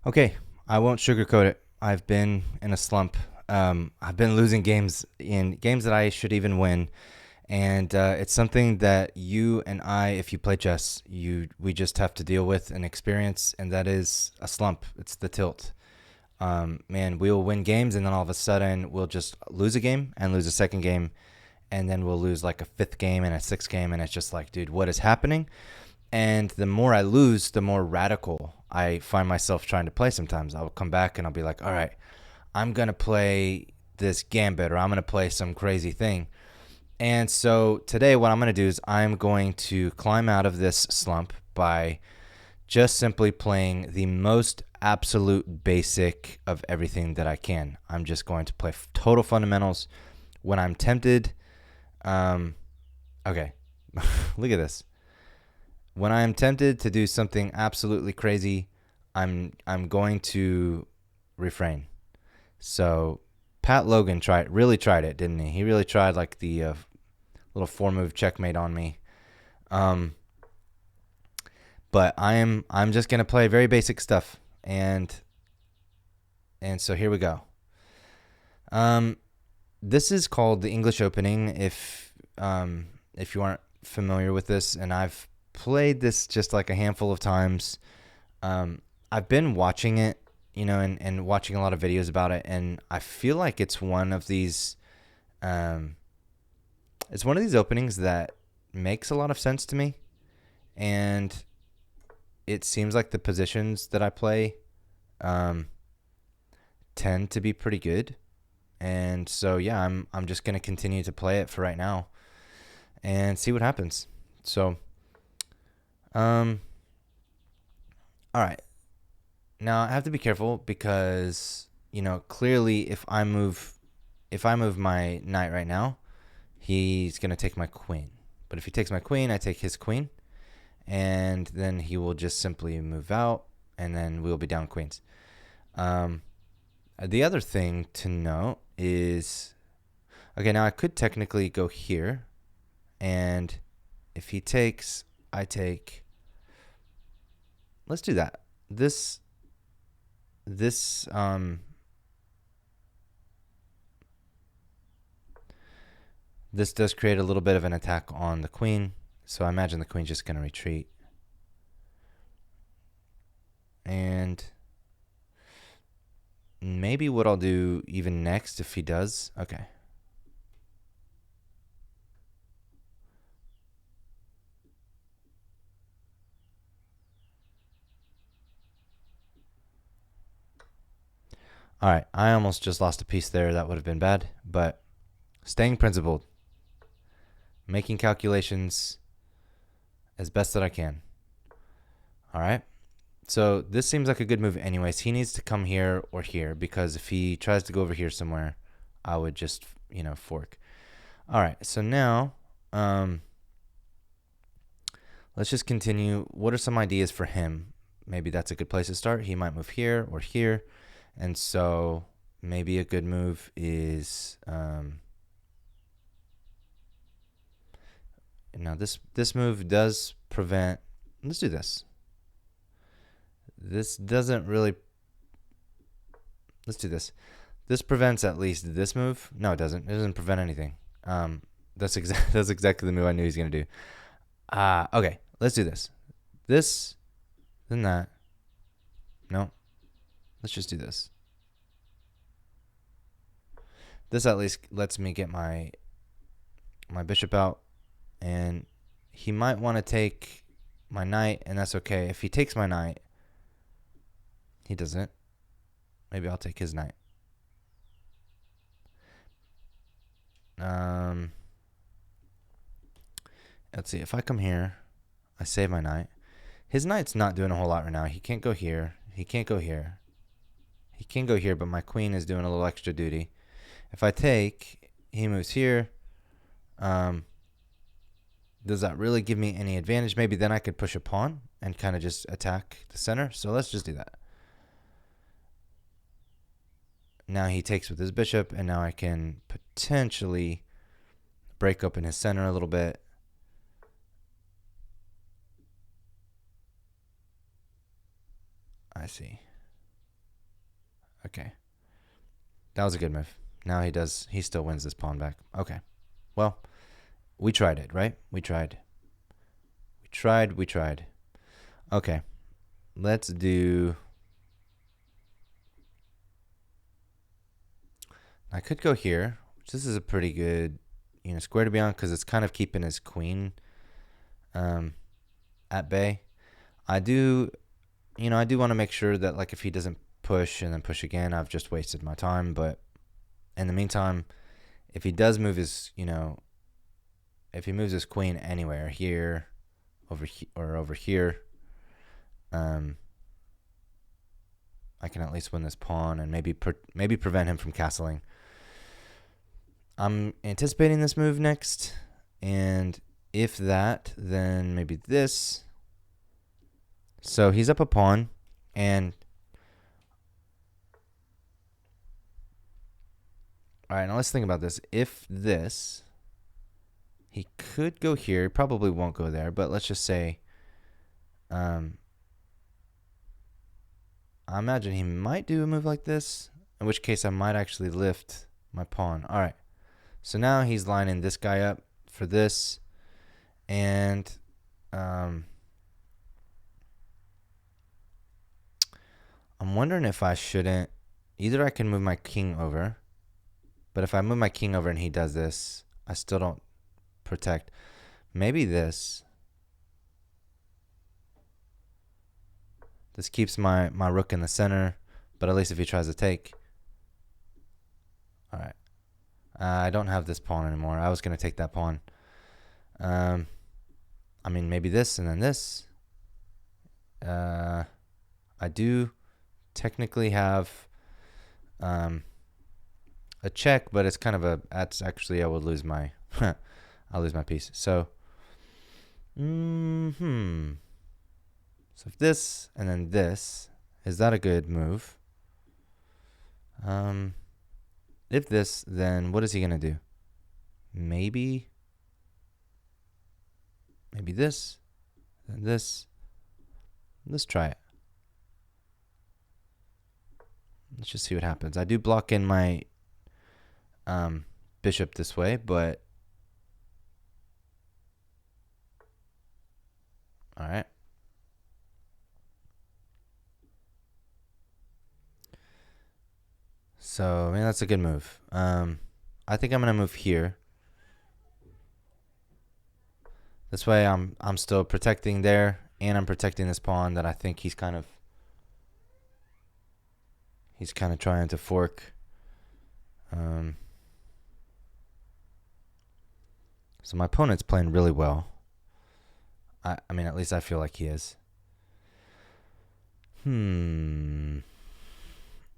Okay, I won't sugarcoat it. I've been in a slump. I've been losing games in games that I should even win, and it's something that you and I, if you play chess, we just have to deal with and experience, and that is a slump. It's the tilt. Man, we'll win games, and then all of a sudden we'll just lose a game and lose a second game, and then we'll lose like a fifth game and a sixth game, and it's just like, dude, what is happening? And the more I lose, the more radical I find myself trying to play sometimes. I'll come back and I'll be like, all right, I'm going to play this gambit or I'm going to play some crazy thing. And so today, what I'm going to do is I'm going to climb out of this slump by just simply playing the most absolute basic of everything that I can. I'm just going to play total fundamentals. When I'm tempted, okay, look at this. When I am tempted to do something absolutely crazy, I'm going to refrain. So Pat Logan really tried it, didn't he? He really tried like the little 4-move checkmate on me. Um, but I'm just gonna play very basic stuff, and so here we go. Um, this is called the English Opening. If you aren't familiar with this, and I've played this just like a handful of times. I've been watching it, and watching a lot of videos about it, and I feel like it's one of these openings that makes a lot of sense to me, and it seems like the positions that I play tend to be pretty good, and so yeah, I'm just gonna continue to play it for right now and see what happens. So, all right. Now I have to be careful because clearly if I move my knight right now, he's gonna take my queen. But if he takes my queen, I take his queen, and then he will just simply move out, and then we'll be down queens. The other thing to note is, okay, now I could technically go here, and if he takes, I take. Let's do that. This this does create a little bit of an attack on the queen, so I imagine the queen's just going to retreat. And maybe what I'll do even next if he does. Okay. All right, I almost just lost a piece there. That would have been bad, but staying principled, making calculations as best that I can. All right. So this seems like a good move anyways. He needs to come here or here because if he tries to go over here somewhere, I would just, fork. All right. So now, let's just continue. What are some ideas for him? Maybe that's a good place to start. He might move here or here. And so maybe a good move is now this move does prevent. Let's do this. This doesn't really. Let's do this. This prevents at least this move. No, it doesn't. It doesn't prevent anything. That's exactly the move I knew he was gonna do. Okay. Let's do this. This, then that. No. Let's just do this. This at least lets me get my bishop out, and he might want to take my knight, and that's okay. If he takes my knight, he doesn't. Maybe I'll take his knight. Let's see. If I come here, I save my knight. His knight's not doing a whole lot right now. He can't go here. He can't go here. He can go here, but my queen is doing a little extra duty. If I take, he moves here. Does that really give me any advantage? Maybe then I could push a pawn and kind of just attack the center. So let's just do that. Now he takes with his bishop, and now I can potentially break open his center a little bit. I see. Okay. That was a good move. Now he still wins this pawn back. Okay. Well, we tried it, right? We tried. We tried. Okay. Let's do... I could go here, which this is a pretty good, square to be on, because it's kind of keeping his queen at bay. I do want to make sure that, like, if he doesn't push and then push again, I've just wasted my time. But in the meantime, if he does move his, if he moves his queen anywhere, here, over here, I can at least win this pawn and maybe prevent him from castling. I'm anticipating this move next, and if that, then maybe this. So he's up a pawn, and all right, now let's think about this. If this, he could go here. He probably won't go there, but let's just say, I imagine he might do a move like this, in which case I might actually lift my pawn. All right. So now he's lining this guy up for this, and I'm wondering if I shouldn't. Either I can move my king over, but if I move my king over and he does this, I still don't protect. Maybe this. This keeps my rook in the center, but at least if he tries to take. All right. I don't have this pawn anymore. I was going to take that pawn. I mean, maybe this and then this. I do technically have a check, but it's kind of a... That's actually, I would lose my... I'll lose my piece. So... So if this and then this, is that a good move? If this, then what is he going to do? Maybe this, then this. Let's try it. Let's just see what happens. I do block in my bishop this way, but all right. So, I mean, that's a good move. I think I'm going to move here. This way I'm still protecting there, and I'm protecting this pawn that I think he's kind of trying to fork. So my opponent's playing really well. I mean, at least I feel like he is.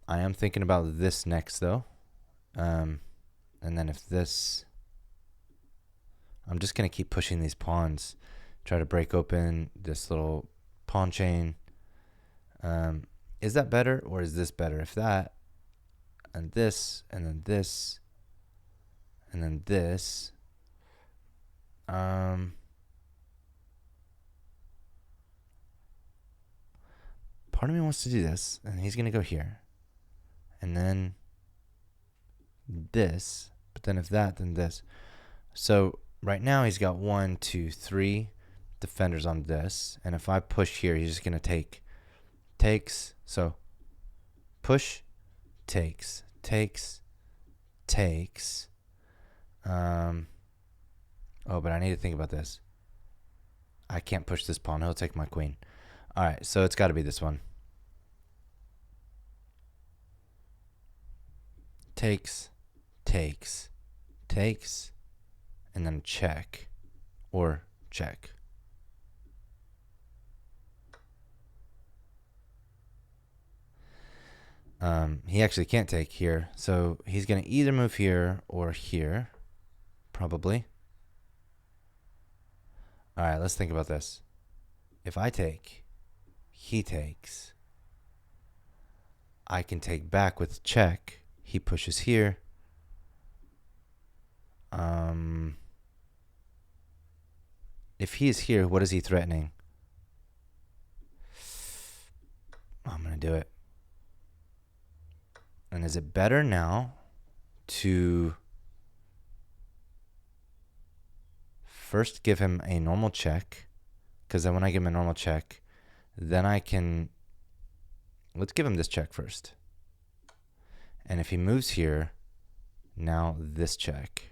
I am thinking about this next, though. And then if this... I'm just going to keep pushing these pawns. Try to break open this little pawn chain. Is that better or is this better? If that, and this, and then this, and then this... part of me wants to do this, and he's going to go here. And then this, but then if that, then this. So right now he's got 1, 2, 3 defenders on this, and if I push here, he's just gonna takes. So push, takes. Oh, but I need to think about this. I can't push this pawn. He'll take my queen. All right, so it's got to be this one. Takes, and then check, or check. He actually can't take here, so he's going to either move here or here, probably. All right, let's think about this. If I take, he takes. I can take back with check. He pushes here. If he is here, what is he threatening? I'm going to do it. And is it better now to first give him a normal check? Because then when I give him a normal check, then I can... Let's give him this check first. And if he moves here, now this check.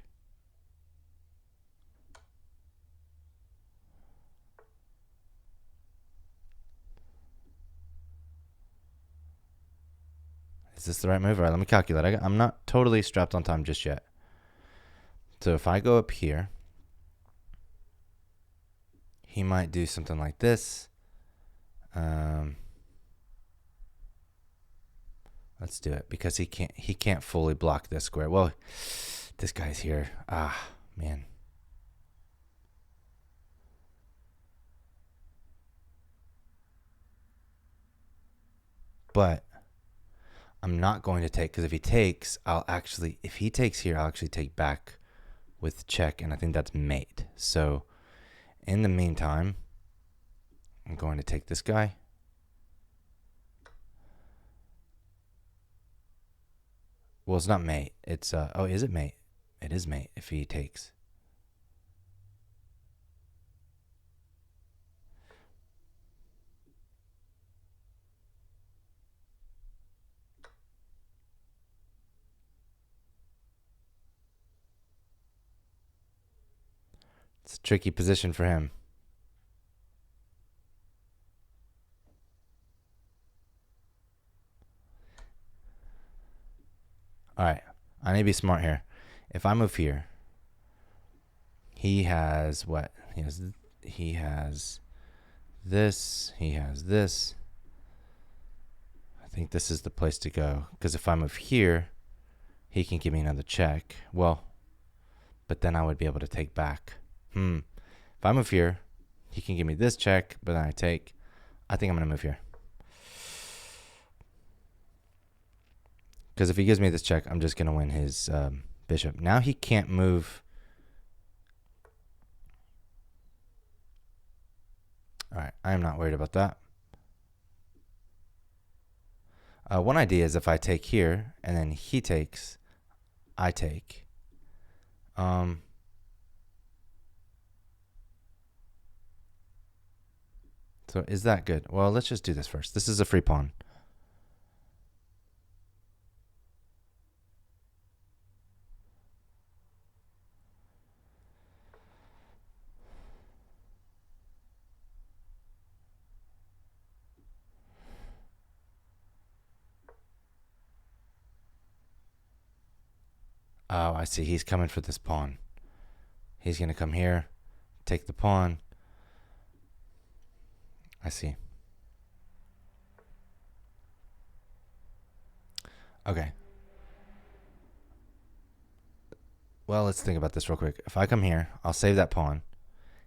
Is this the right move? All right, let me calculate. I'm not totally strapped on time just yet. So if I go up here, he might do something like this. Let's do it because he can't fully block this square. Well, this guy's here. Ah, man. But I'm not going to take, because if he takes, if he takes here, I'll actually take back with check, and I think that's mate. So in the meantime, I'm going to take this guy. Well, it's not mate. It's, oh, is it mate? It is mate if he takes. It's a tricky position for him. All right, I need to be smart here. If I move here, he has what? He has this. He has this. I think this is the place to go, because if I move here, he can give me another check. Well, but then I would be able to take back. If I move here, he can give me this check, but then I take. I think I'm going to move here. Because if he gives me this check, I'm just going to win his bishop. Now he can't move. All right, I am not worried about that. One idea is if I take here, and then he takes, I take. So is that good? Well, let's just do this first. This is a free pawn. Oh, I see. He's coming for this pawn. He's going to come here, take the pawn. I see. Okay. Well, let's think about this real quick. If I come here, I'll save that pawn.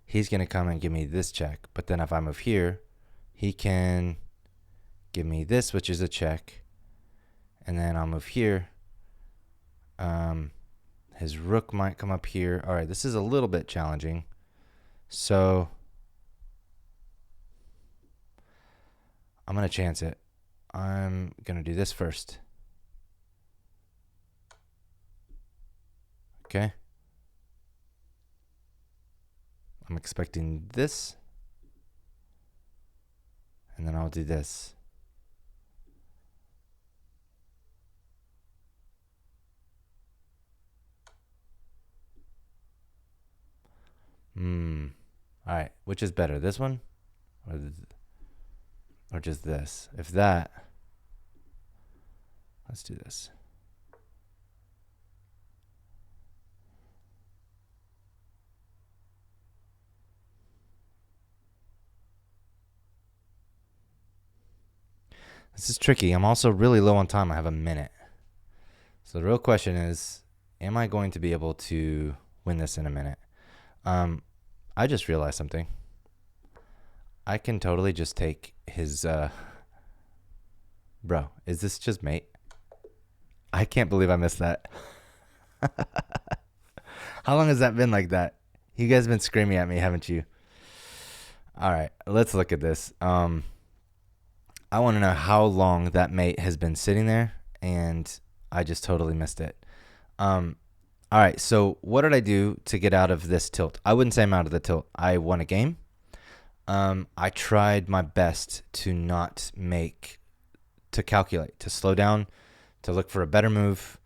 He's going to come and give me this check. But then if I move here, he can give me this, which is a check. And then I'll move here. His rook might come up here. All right, this is a little bit challenging. So I'm going to chance it. I'm going to do this first. Okay. I'm expecting this. And then I'll do this. All right, which is better, this one or just this? If that, let's do this. This is tricky. I'm also really low on time. I have a minute. So the real question is, am I going to be able to win this in a minute? I just realized something. I can totally just take his, bro, is this just mate? I can't believe I missed that. How long has that been like that? You guys have been screaming at me, haven't you? All right, let's look at this. I want to know how long that mate has been sitting there, and I just totally missed it. All right, so what did I do to get out of this tilt? I wouldn't say I'm out of the tilt. I won a game. I tried my best to not to calculate, to slow down, to look for a better move.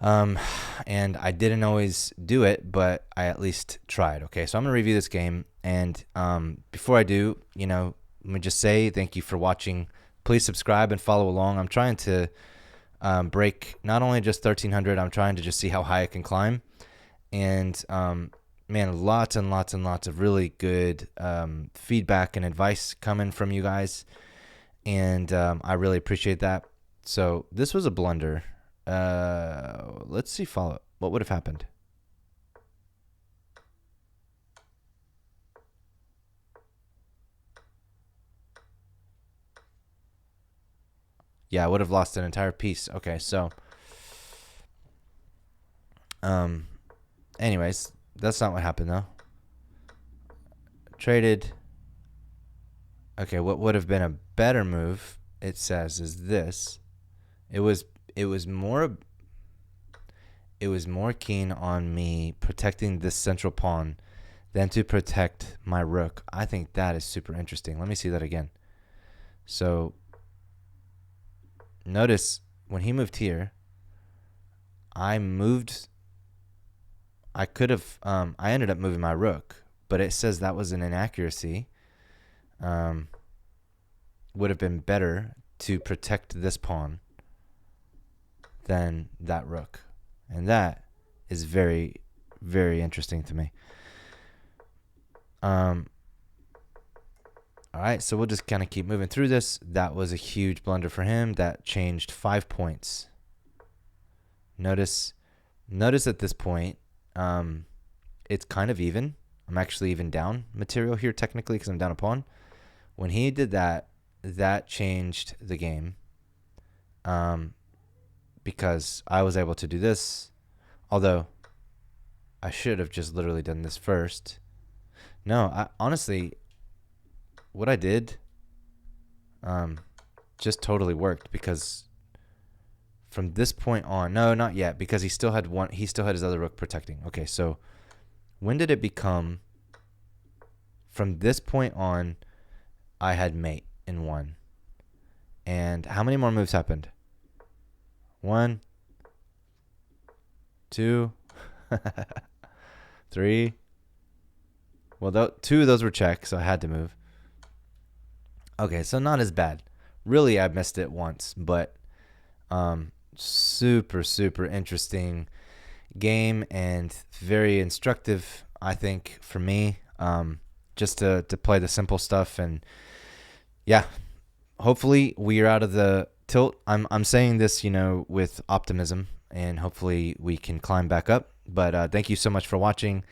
And I didn't always do it, but I at least tried. Okay, so I'm going to review this game. And before I do, let me just say thank you for watching. Please subscribe and follow along. I'm trying to break not only just 1300, I'm trying to just see how high I can climb. And man, lots and lots and lots of really good feedback and advice coming from you guys. And I really appreciate that. So this was a blunder. Let's see follow-up. What would have happened? Yeah, I would have lost an entire piece. Okay, so anyways, that's not what happened though. Traded. Okay, what would have been a better move, it says, is this. It was more keen on me protecting this central pawn than to protect my rook. I think that is super interesting. Let me see that again. So notice when he moved here, I ended up moving my rook, but it says that was an inaccuracy. Would have been better to protect this pawn than that rook. And that is very, very interesting to me. All right, so we'll just kind of keep moving through this. That was a huge blunder for him. That changed 5 points. Notice at this point, it's kind of even. I'm actually even down material here technically because I'm down a pawn. When he did that, that changed the game. Because I was able to do this, although I should have just literally done this first. No, honestly, what I did just totally worked, because from this point on, no, not yet, because he still had his other rook protecting. Okay, so when did it become? From this point on, I had mate in 1. And how many more moves happened? 1, 2, 3. Well, 2 of those were checks, so I had to move. Okay, so not as bad. Really, I missed it once, but super, super interesting game and very instructive, I think, for me. Just to play the simple stuff, and yeah, hopefully we are out of the tilt. I'm saying this, with optimism, and hopefully we can climb back up. But thank you so much for watching,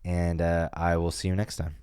and I will see you next time.